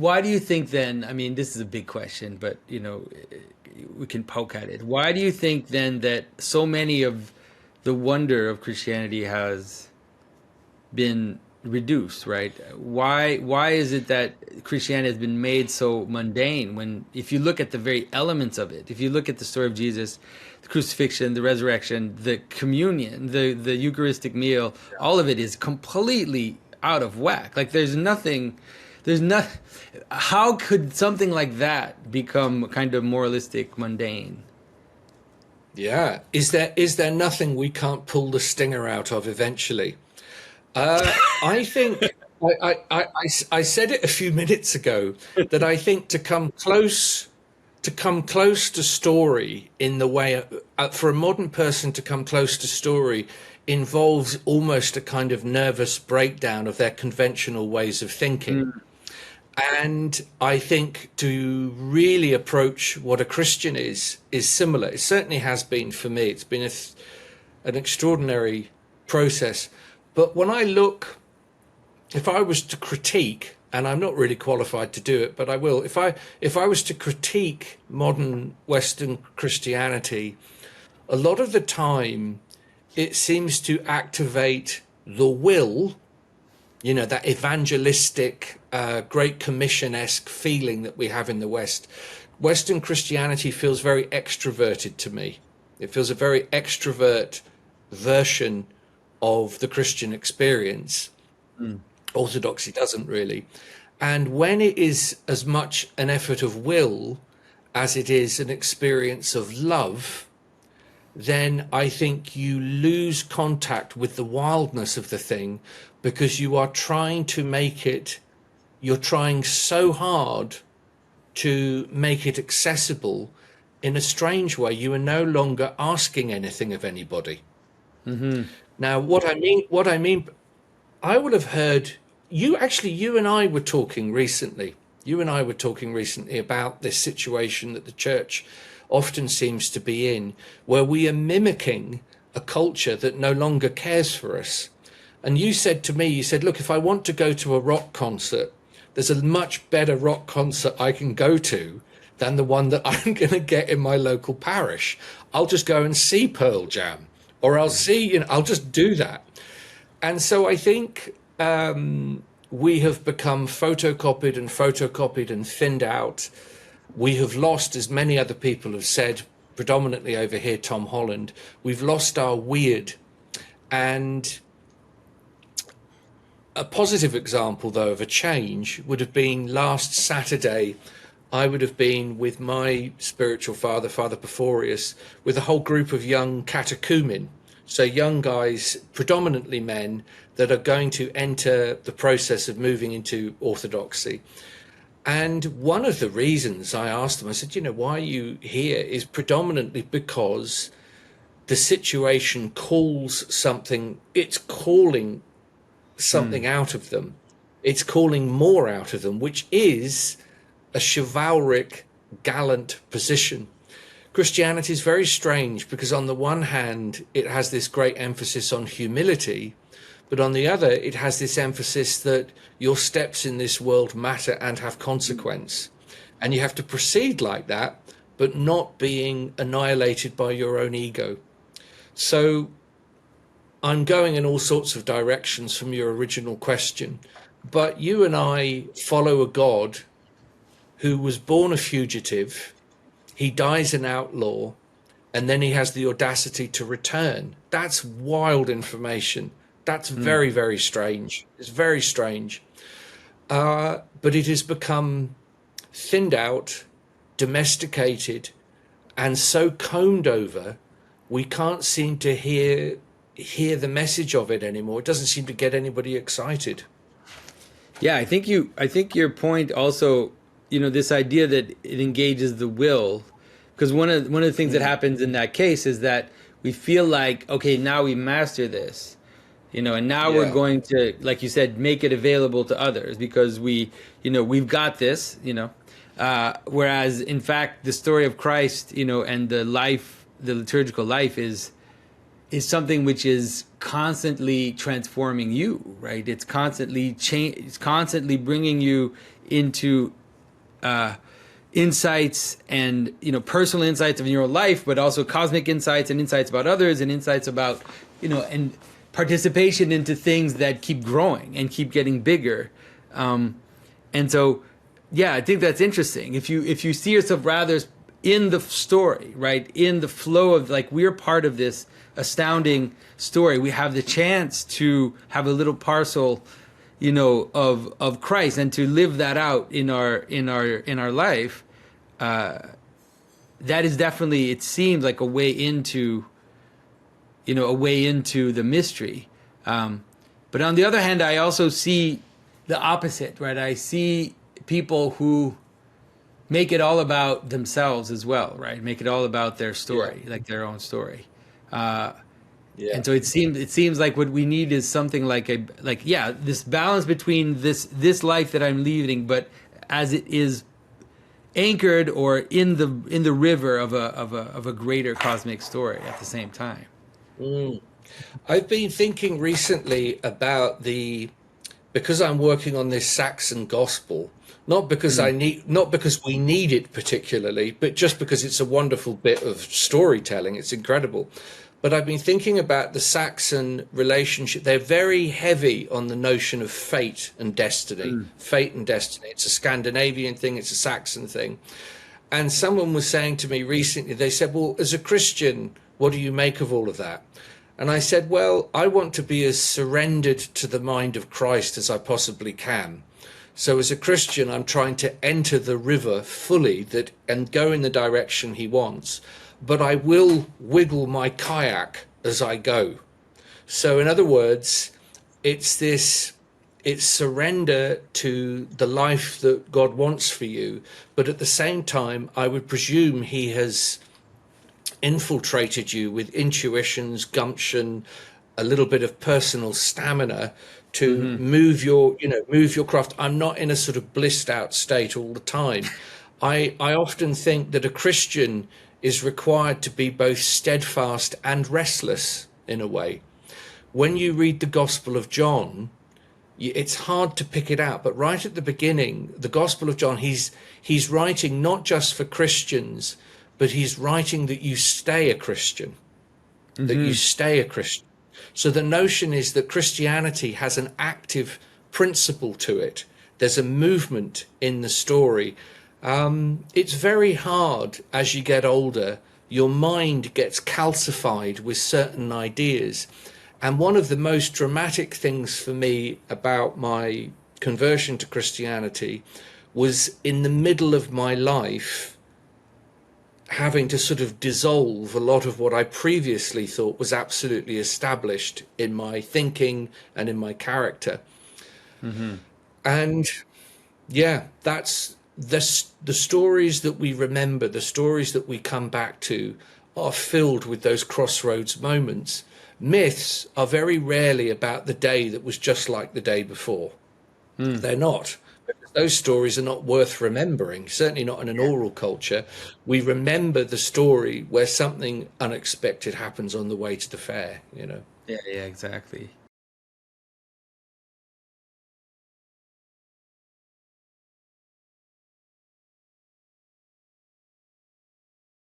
why do you think then, I mean, this is a big question, but we can poke at it. Why do you think then that so many of the wonder of Christianity has been reduced, right? Why is it that Christianity has been made so mundane when if you look at the very elements of it, if you look at the story of Jesus, the crucifixion, the resurrection, the communion, the Eucharistic meal, all of it is completely out of whack. Like there's not how could something like that become kind of moralistic, mundane? Yeah. Is there nothing we can't pull the stinger out of eventually? I think I said it a few minutes ago that I think to come close to story in the way for a modern person to come close to story involves almost a kind of nervous breakdown of their conventional ways of thinking. Mm. And I think to really approach what a Christian is similar. It certainly has been for me. It's been an extraordinary process. But when I look, if I was to critique, and I'm not really qualified to do it, but I will, if I was to critique modern Western Christianity, a lot of the time it seems to activate the will, that evangelistic, Great Commission-esque feeling that we have in the West. Western Christianity feels very extroverted to me. It feels a very extrovert version of the Christian experience. Mm. Orthodoxy doesn't really. And when it is as much an effort of will as it is an experience of love, then I think you lose contact with the wildness of the thing because you are trying to make it, you're trying so hard to make it accessible in a strange way. You are no longer asking anything of anybody. Mm-hmm. Now, I would have heard you and I were talking recently. You and I were talking recently about this situation that the church often seems to be in, where we are mimicking a culture that no longer cares for us. And you said to me, you said, look, if I want to go to a rock concert, there's a much better rock concert I can go to than the one that I'm going to get in my local parish. I'll just go and see Pearl Jam. Or I'll see, I'll just do that. And so I think we have become photocopied and thinned out. We have lost, as many other people have said, predominantly over here, Tom Holland, we've lost our weird. And a positive example, though, of a change would have been last Saturday. I would have been with my spiritual father, Father Porphyrius, with a whole group of young catechumen, so young guys, predominantly men, that are going to enter the process of moving into orthodoxy. And one of the reasons I asked them, I said, why are you here, is predominantly because the situation calls something, it's calling something out of them. It's calling more out of them, which is a chivalric, gallant position. Christianity is very strange because on the one hand, it has this great emphasis on humility, but on the other, it has this emphasis that your steps in this world matter and have consequence. And you have to proceed like that, but not being annihilated by your own ego. So I'm going in all sorts of directions from your original question, but you and I follow a God who was born a fugitive. He dies an outlaw, and then he has the audacity to return. That's wild information. That's very, very strange. It's very strange. But it has become thinned out, domesticated, and so combed over, we can't seem to hear the message of it anymore. It doesn't seem to get anybody excited. Yeah, I think your point also, this idea that it engages the will, because one of the things that happens in that case is that we feel like, okay, now we master this, and now we're going to, like you said, make it available to others because we've got this, whereas in fact the story of Christ, and the liturgical life is something which is constantly transforming you, right? It's constantly bringing you into insights and, personal insights of your life, but also cosmic insights and insights about others and insights about, and participation into things that keep growing and keep getting bigger. And so, yeah, I think that's interesting. If you see yourself rather in the story, right, in the flow of, like, we're part of this astounding story. We have the chance to have a little parcel, of Christ, and to live that out in our life. That is definitely, it seems like a way into the mystery. But on the other hand, I also see the opposite, right? I see people who make it all about themselves as well, right? Make it all about their story, like their own story. And so it seems like what we need is something like this balance between this life that I'm leading, but as it is anchored or in the river of a greater cosmic story at the same time. I've been thinking recently about because I'm working on this Saxon gospel, not because we need it particularly, but just because it's a wonderful bit of storytelling. It's incredible. But I've been thinking about the Saxon relationship. They're very heavy on the notion of fate and destiny. Fate and destiny. It's a Scandinavian thing. It's a Saxon thing. And someone was saying to me recently, they said, well, as a Christian, what do you make of all of that? And I said, well, I want to be as surrendered to the mind of Christ as I possibly can. So as a Christian, I'm trying to enter the river fully and go in the direction he wants. But I will wiggle my kayak as I go. So in other words, it's surrender to the life that God wants for you. But at the same time, I would presume he has infiltrated you with intuitions, gumption, a little bit of personal stamina to move your craft. I'm not in a sort of blissed out state all the time. I often think that a Christian is required to be both steadfast and restless in a way. When you read the Gospel of John, it's hard to pick it out, but right at the beginning, the Gospel of John, he's writing not just for Christians, but he's writing that you stay a Christian, that you stay a Christian. So the notion is that Christianity has an active principle to it. There's a movement in the story. It's very hard as you get older. Your mind gets calcified with certain ideas. And one of the most dramatic things for me about my conversion to Christianity was in the middle of my life having to sort of dissolve a lot of what I previously thought was absolutely established in my thinking and in my character. And yeah, that's the stories that we remember, the stories that we come back to are filled with those crossroads moments. Myths are very rarely about the day that was just like the day before. They're not. Those stories are not worth remembering, certainly not in an oral culture. We remember the story where something unexpected happens on the way to the fair, Yeah, exactly.